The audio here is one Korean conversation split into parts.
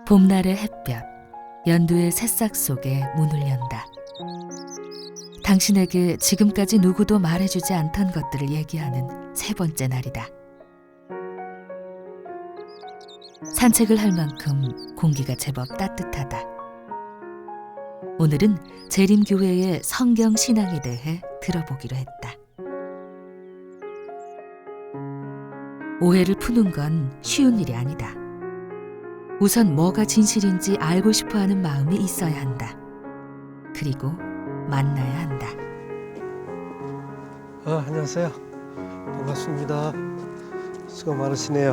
봄날의 햇볕, 연두의 새싹 속에 문을 연다. 당신에게 지금까지 누구도 말해주지 않던 것들을 얘기하는 세 번째 날이다. 산책을 할 만큼 공기가 제법 따뜻하다. 오늘은 재림교회의 성경 신앙에 대해 들어보기로 했다. 오해를 푸는 건 쉬운 일이 아니다. 우선 뭐가 진실인지 알고 싶어하는 마음이 있어야 한다. 그리고 만나야 한다. 안녕하세요. 반갑습니다. 수고 많으시네요.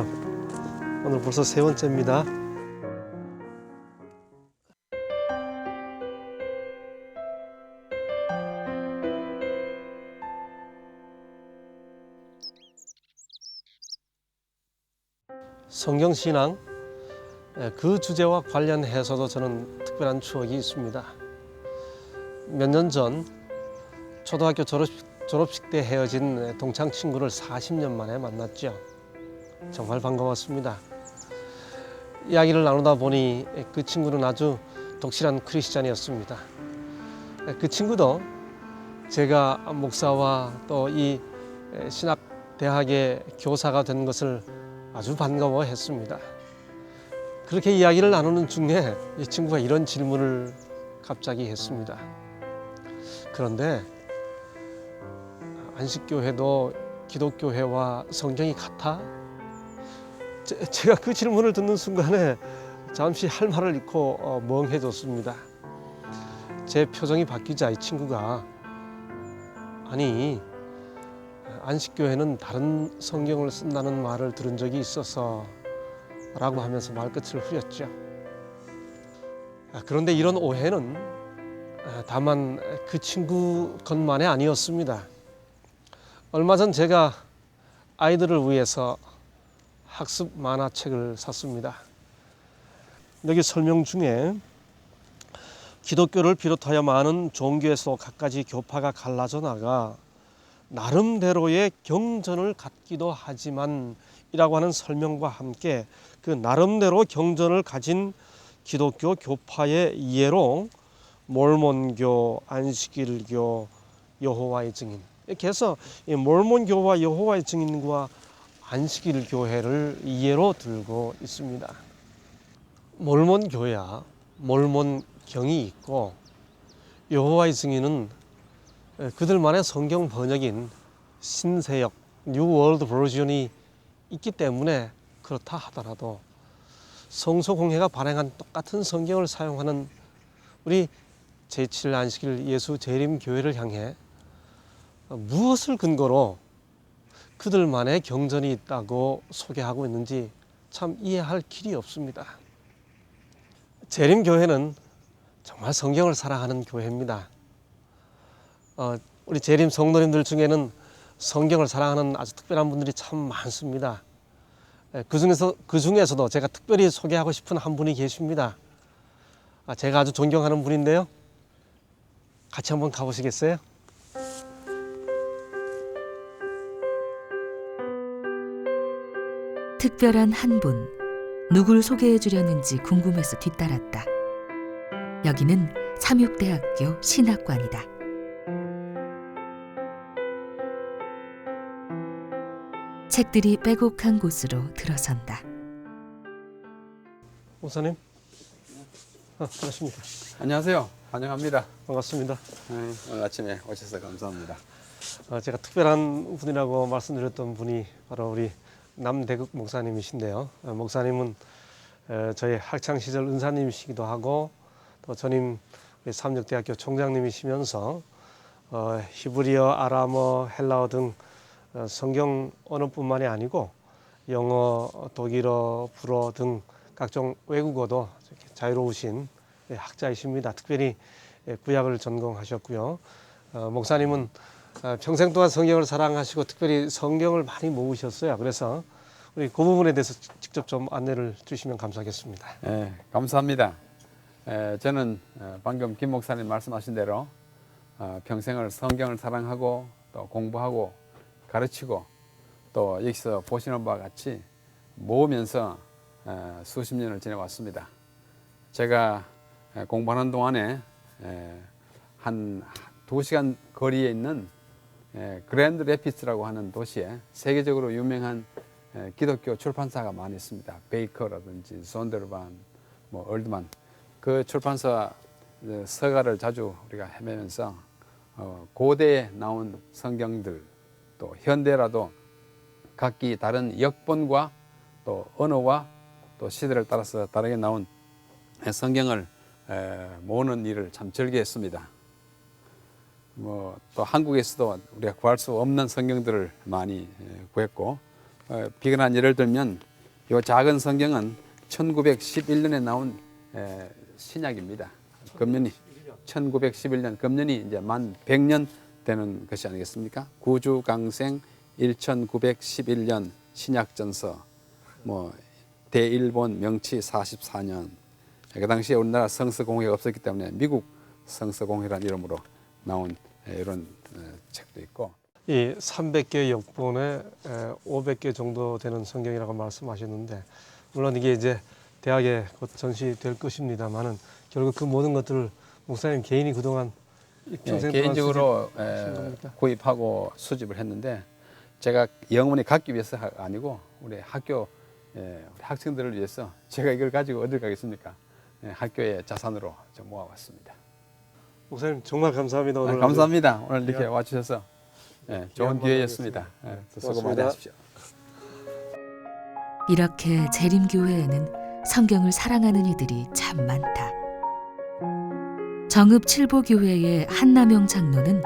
오늘 벌써 세 번째입니다. 성경신앙, 그 주제와 관련해서도 저는 특별한 추억이 있습니다. 몇 년 전 초등학교 졸업식 때 헤어진 동창 친구를 40년 만에 만났죠. 정말 반가웠습니다. 이야기를 나누다 보니 그 친구는 아주 독실한 크리스찬이었습니다. 그 친구도 제가 목사와 또 이 신학대학의 교사가 된 것을 아주 반가워했습니다. 그렇게 이야기를 나누는 중에 이 친구가 이런 질문을 갑자기 했습니다. 그런데 안식교회도 기독교회와 성경이 같아? 제가 그 질문을 듣는 순간에 잠시 할 말을 잃고 멍해졌습니다. 제 표정이 바뀌자 이 친구가 아니 안식교회는 다른 성경을 쓴다는 말을 들은 적이 있어서 라고 하면서 말끝을 흐렸죠. 그런데 이런 오해는 다만 그 친구 것만이 아니었습니다. 얼마 전 제가 아이들을 위해서 학습 만화책을 샀습니다. 여기 설명 중에 기독교를 비롯하여 많은 종교에서 갖가지 교파가 갈라져 나가 나름대로의 경전을 갖기도 하지만 이라고 하는 설명과 함께 그 나름대로 경전을 가진 기독교 교파의 예로 몰몬교, 안식일교, 여호와의 증인 이렇게 해서 이 몰몬교와 여호와의 증인과 안식일교회를 예로 들고 있습니다. 몰몬교야 몰몬경이 있고 여호와의 증인은 그들만의 성경 번역인 신세역 뉴 월드 버전이 있기 때문에 그렇다 하더라도 성소공회가 발행한 똑같은 성경을 사용하는 우리 제7 안식일 예수 재림교회를 향해 무엇을 근거로 그들만의 경전이 있다고 소개하고 있는지 참 이해할 길이 없습니다. 재림교회는 정말 성경을 사랑하는 교회입니다. 우리 재림 성도님들 중에는 성경을 사랑하는 아주 특별한 분들이 참 많습니다. 그 중에서도 제가 특별히 소개하고 싶은 한 분이 계십니다. 제가 아주 존경하는 분인데요. 같이 한번 가보시겠어요? 특별한 한 분, 누굴 소개해 주려는지 궁금해서 뒤따랐다. 여기는 삼육대학교 신학관이다. 책들이 빼곡한 곳으로 들어선다. 목사님, 반갑습니다. 안녕하세요. 환영합니다. 반갑습니다. 오늘 아침에 오셔서 감사합니다. 제가 특별한 분이라고 말씀드렸던 분이 바로 우리 남대국 목사님이신데요. 목사님은 저희 학창 시절 은사님이시기도 하고 또 전임 삼육대학교 총장님이시면서 히브리어, 아람어, 헬라어 등 성경 언어뿐만이 아니고 영어, 독일어, 불어 등 각종 외국어도 자유로우신 학자이십니다. 특별히 구약을 전공하셨고요. 목사님은 평생 동안 성경을 사랑하시고 특별히 성경을 많이 모으셨어요. 그래서 우리 그 부분에 대해서 직접 좀 안내를 주시면 감사하겠습니다. 네, 감사합니다. 저는 방금 김 목사님 말씀하신 대로 평생을 성경을 사랑하고 또 공부하고 가르치고 또 여기서 보시는 바와 같이 모으면서 수십 년을 지내왔습니다. 제가 공부하는 동안에 한 2시간 거리에 있는 그랜드 레피스라고 하는 도시에 세계적으로 유명한 기독교 출판사가 많이 있습니다. 베이커라든지 손더르반, 얼드만. 그 출판사 서가를 자주 우리가 헤매면서 고대에 나온 성경들, 또 현대라도 각기 다른 역본과 또 언어와 또 시대를 따라서 다르게 나온 성경을 모으는 일을 참 즐겨했습니다. 또 한국에서도 우리가 구할 수 없는 성경들을 많이 구했고, 비근한 예를 들면 이 작은 성경은 1911년에 나온 신약입니다. 금년이 1911년, 금년이 이제 만 100년 되는 것이 아니겠습니까? 구주강생 1911년 신약전서, 대일본 명치 44년. 그 당시에 우리나라 성서공회가 없었기 때문에 미국 성서공회라는 이름으로 나온 이런 책도 있고. 이 300개 역본에 500개 정도 되는 성경이라고 말씀하셨는데, 물론 이게 이제 대학에 곧 전시될 것입니다만은 결국 그 모든 것들을 목사님 개인이 그동안 평생 동안 개인적으로 수집하신 겁니까? 구입하고 수집을 했는데, 제가 영원히 갖기 위해서가 아니고 우리 학교 우리 학생들을 위해서 제가 이걸 가지고 어딜 가겠습니까? 학교의 자산으로 좀 모아왔습니다. 목사님 정말 감사합니다. 오늘 감사합니다. 오늘 이렇게 와주셔서 좋은 기회였습니다. 수고 많이 하십시오. 이렇게 재림교회에는 성경을 사랑하는 이들이 참 많다. 정읍 칠보교회의 한남영 장로는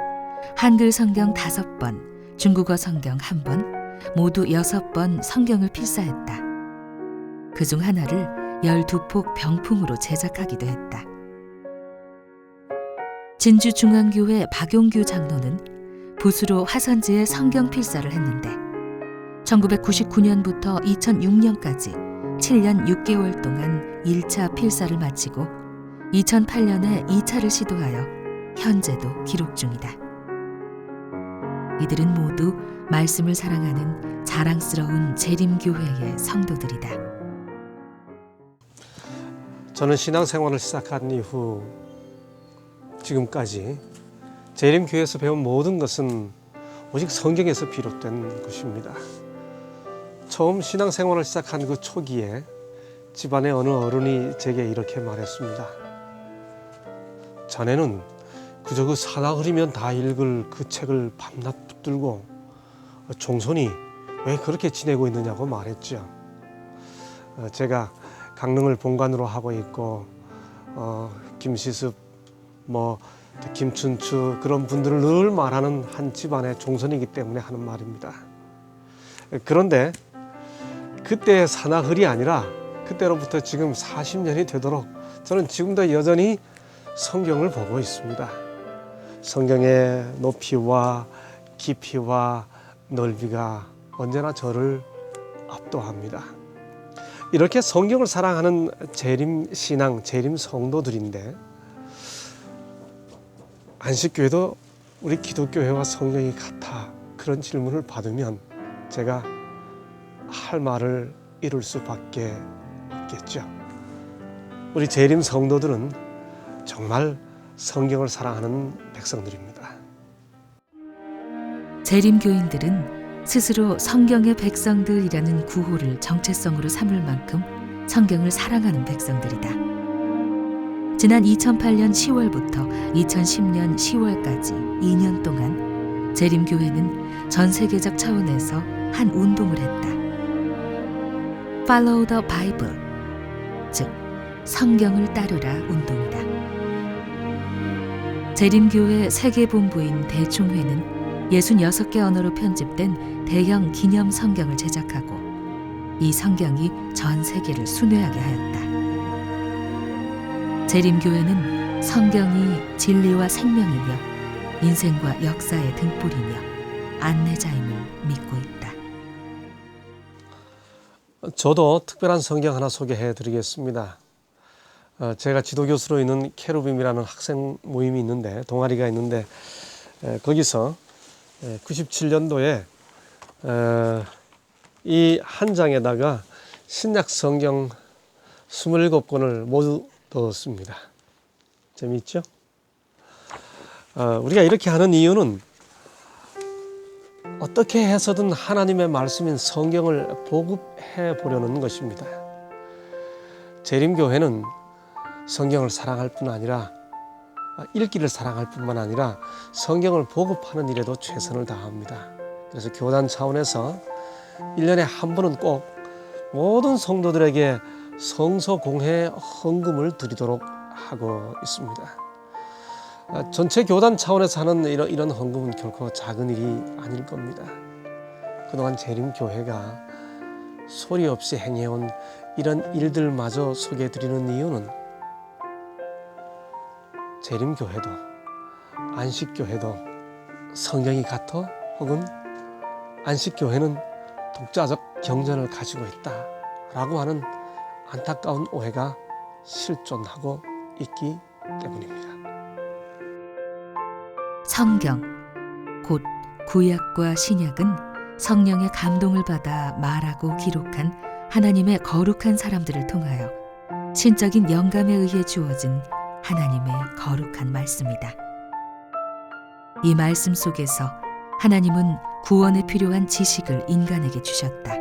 한글 성경 5번, 중국어 성경 1번, 모두 6번 성경을 필사했다. 그중 하나를 12폭 병풍으로 제작하기도 했다. 진주중앙교회 박용규 장로는 붓으로 화선지에 성경 필사를 했는데 1999년부터 2006년까지 7년 6개월 동안 1차 필사를 마치고 2008년에 2차를 시도하여 현재도 기록 중이다. 이들은 모두 말씀을 사랑하는 자랑스러운 재림교회의 성도들이다. 저는 신앙생활을 시작한 이후 지금까지 재림교회에서 배운 모든 것은 오직 성경에서 비롯된 것입니다. 처음 신앙생활을 시작한 그 초기에 집안의 어느 어른이 제게 이렇게 말했습니다. 자네는 그저 그 사나 흐리면 다 읽을 그 책을 밤낮 붙들고 종손이 왜 그렇게 지내고 있느냐고 말했죠. 제가 강릉을 본관으로 하고 있고 김시습, 김춘추 그런 분들을 늘 말하는 한 집안의 종손이기 때문에 하는 말입니다. 그런데 그때의 사나흘이 아니라 그때로부터 지금 40년이 되도록 저는 지금도 여전히 성경을 보고 있습니다. 성경의 높이와 깊이와 넓이가 언제나 저를 압도합니다. 이렇게 성경을 사랑하는 재림 신앙, 재림 성도들인데 안식교회도 우리 기독교회와 성경이 같아? 그런 질문을 받으면 제가 할 말을 이룰 수밖에 없겠죠. 우리 재림 성도들은 정말 성경을 사랑하는 백성들입니다. 재림교인들은 스스로 성경의 백성들이라는 구호를 정체성으로 삼을 만큼 성경을 사랑하는 백성들이다. 지난 2008년 10월부터 2010년 10월까지 2년 동안 재림교회는 전 세계적 차원에서 한 운동을 했다. Follow the Bible, 즉 성경을 따르라 운동이다. 재림교회 세계본부인 대총회는 66개 언어로 편집된 대형 기념 성경을 제작하고 이 성경이 전 세계를 순회하게 하였다. 재림교회는 성경이 진리와 생명이며 인생과 역사의 등불이며 안내자임을 믿고 있다. 저도 특별한 성경 하나 소개해 드리겠습니다. 제가 지도교수로 있는 케루빔이라는 학생 모임이 있는데, 동아리가 있는데, 거기서 97년도에 이 한 장에다가 신약 성경 27권을 모두 넣었습니다. 재미있죠? 우리가 이렇게 하는 이유는 어떻게 해서든 하나님의 말씀인 성경을 보급해 보려는 것입니다. 재림교회는 성경을 사랑할 뿐 아니라 읽기를 사랑할 뿐만 아니라 성경을 보급하는 일에도 최선을 다합니다. 그래서 교단 차원에서 1년에 한 번은 꼭 모든 성도들에게 성서 공회 헌금을 드리도록 하고 있습니다. 전체 교단 차원에서 하는 이런 헌금은 결코 작은 일이 아닐 겁니다. 그동안 재림교회가 소리 없이 행해온 이런 일들마저 소개해드리는 이유는 재림교회도 안식교회도 성경이 같아 혹은 안식교회는 독자적 경전을 가지고 있다라고 하는 안타까운 오해가 실존하고 있기 때문입니다. 성경, 곧 구약과 신약은 성령의 감동을 받아 말하고 기록한 하나님의 거룩한 사람들을 통하여 신적인 영감에 의해 주어진 하나님의 거룩한 말씀이다. 이 말씀 속에서 하나님은 구원에 필요한 지식을 인간에게 주셨다.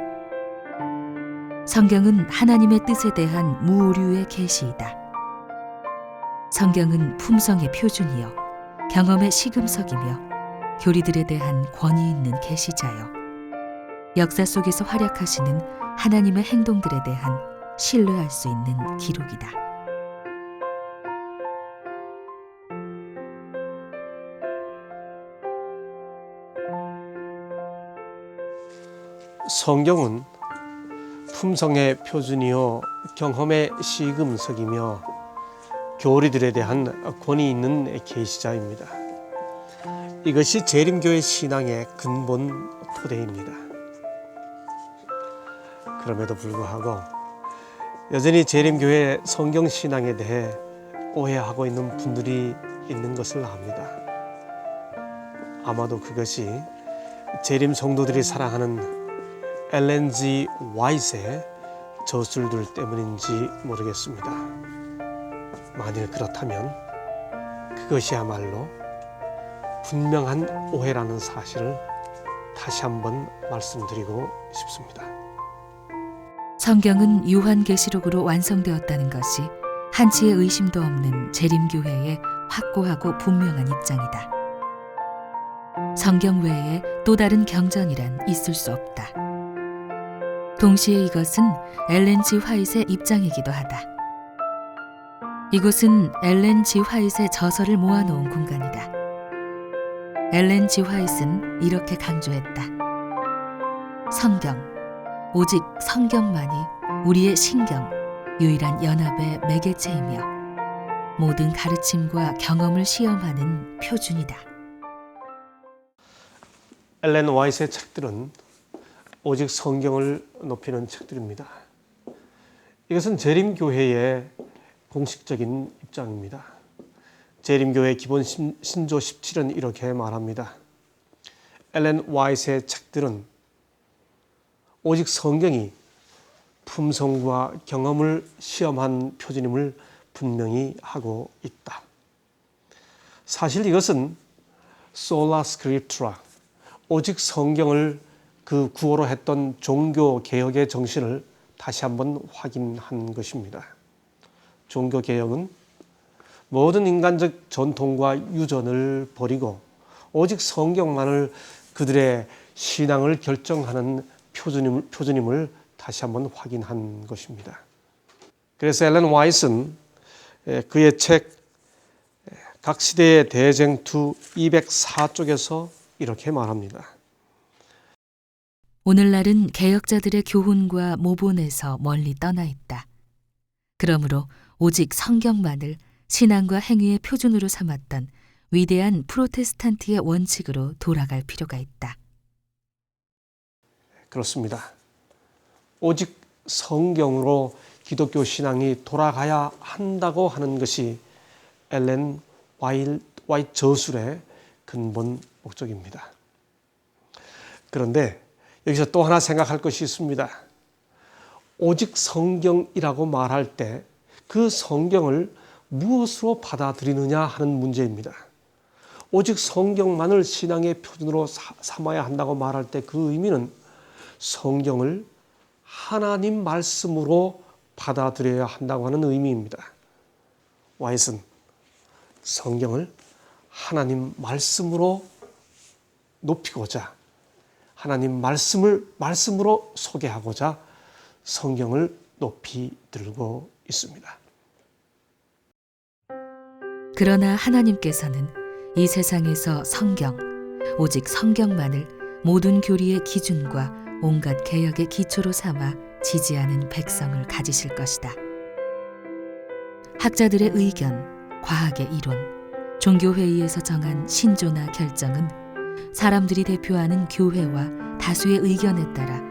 성경은 하나님의 뜻에 대한 무오류의 계시이다. 성경은 품성의 표준이요 경험의 시금석이며 교리들에 대한 권위 있는 계시자요 역사 속에서 활약하시는 하나님의 행동들에 대한 신뢰할 수 있는 기록이다. 성경은 품성의 표준이요 경험의 시금석이며 교리들에 대한 권위 있는 계시자입니다. 이것이 재림교회 신앙의 근본 토대입니다. 그럼에도 불구하고 여전히 재림교회 성경 신앙에 대해 오해하고 있는 분들이 있는 것을 압니다. 아마도 그것이 재림 성도들이 사랑하는 엘렌 G. 화이트의 저술들 때문인지 모르겠습니다. 만일 그렇다면 그것이야말로 분명한 오해라는 사실을 다시 한번 말씀드리고 싶습니다. 성경은 요한계시록으로 완성되었다는 것이 한치의 의심도 없는 재림교회의 확고하고 분명한 입장이다. 성경 외에 또 다른 경전이란 있을 수 없다. 동시에 이것은 엘렌 G. 화이트의 입장이기도 하다. 이곳은 엘렌 G. 화이트의 저서를 모아놓은 공간이다. 엘렌 G. 화이트는 이렇게 강조했다. 성경, 오직 성경만이 우리의 신경, 유일한 연합의 매개체이며 모든 가르침과 경험을 시험하는 표준이다. 엘렌 화이트의 책들은 오직 성경을 높이는 책들입니다. 이것은 재림교회의 공식적인 입장입니다. 재림교회 기본 신조 17은 이렇게 말합니다. 엘렌 화이트의 책들은 오직 성경이 품성과 경험을 시험한 표준임을 분명히 하고 있다. 사실 이것은 소라 스크립투라, 오직 성경을 그 구호로 했던 종교 개혁의 정신을 다시 한번 확인한 것입니다. 종교 개혁은 모든 인간적 전통과 유전을 버리고 오직 성경만을 그들의 신앙을 결정하는 표준임을 다시 한번 확인한 것입니다. 그래서 엘렌 화이트는 그의 책 각 시대의 대쟁투 204쪽에서 이렇게 말합니다. 오늘날은 개혁자들의 교훈과 모본에서 멀리 떠나 있다. 그러므로 오직 성경만을 신앙과 행위의 표준으로 삼았던 위대한 프로테스탄트의 원칙으로 돌아갈 필요가 있다. 그렇습니다. 오직 성경으로 기독교 신앙이 돌아가야 한다고 하는 것이 엘렌 화이트 저술의 근본 목적입니다. 그런데 여기서 또 하나 생각할 것이 있습니다. 오직 성경이라고 말할 때 그 성경을 무엇으로 받아들이느냐 하는 문제입니다. 오직 성경만을 신앙의 표준으로 삼아야 한다고 말할 때 그 의미는 성경을 하나님 말씀으로 받아들여야 한다고 하는 의미입니다. 와이슨 성경을 하나님 말씀으로 높이고자 하나님 말씀으로 소개하고자 성경을 높이 들고 있습니다. 그러나 하나님께서는 이 세상에서 성경, 오직 성경만을 모든 교리의 기준과 온갖 개혁의 기초로 삼아 지지하는 백성을 가지실 것이다. 학자들의 의견, 과학의 이론, 종교회의에서 정한 신조나 결정은 사람들이 대표하는 교회와 다수의 의견에 따라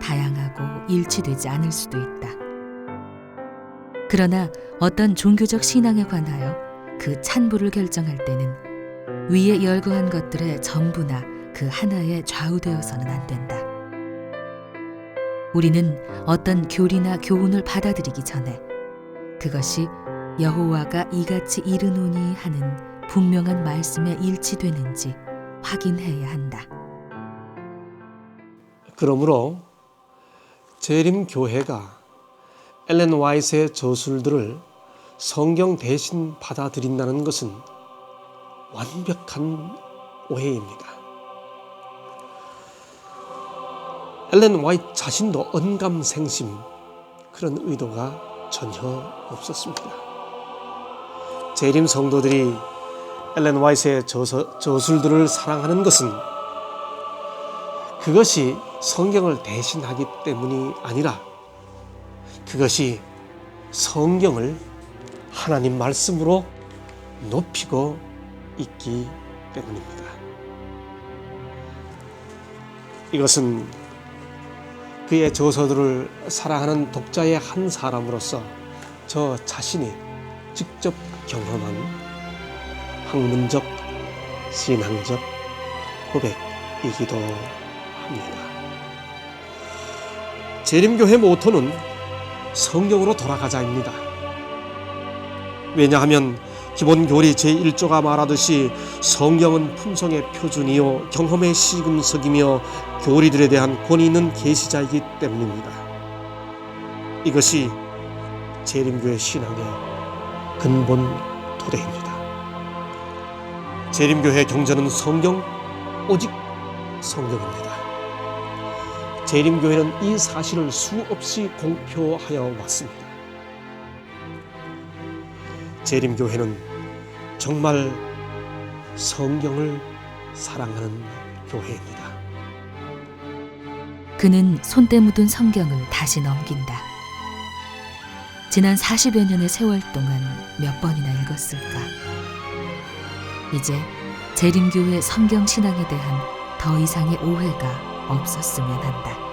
다양하고 일치되지 않을 수도 있다. 그러나 어떤 종교적 신앙에 관하여 그 찬부를 결정할 때는 위에 열거한 것들의 전부나 그 하나에 좌우되어서는 안 된다. 우리는 어떤 교리나 교훈을 받아들이기 전에 그것이 여호와가 이같이 이르노니 하는 분명한 말씀에 일치되는지 확인해야 한다. 그러므로 재림교회가 엘렌 화이트의 저술들을 성경 대신 받아들인다는 것은 완벽한 오해입니다. 엘렌 화이트 자신도 언감생심 그런 의도가 전혀 없었습니다. 재림 성도들이 엘렌 화이트의 저술들을 사랑하는 것은 그것이 성경을 대신하기 때문이 아니라 그것이 성경을 하나님 말씀으로 높이고 있기 때문입니다. 이것은 그의 저서들을 사랑하는 독자의 한 사람으로서 저 자신이 직접 경험한 학문적, 신앙적 고백이기도 합니다. 재림교회 모토는 성경으로 돌아가자입니다. 왜냐하면 기본 교리 제1조가 말하듯이 성경은 품성의 표준이요 경험의 시금석이며 교리들에 대한 권위 있는 계시자이기 때문입니다. 이것이 재림교회 신앙의 근본 토대입니다. 재림교회 경전은 성경, 오직 성경입니다. 재림교회는 이 사실을 수없이 공표하여 왔습니다. 재림교회는 정말 성경을 사랑하는 교회입니다. 그는 손때 묻은 성경을 다시 넘긴다. 지난 40여 년의 세월 동안 몇 번이나 읽었을까? 이제 재림교회 성경 신앙에 대한 더 이상의 오해가 없었으면 한다.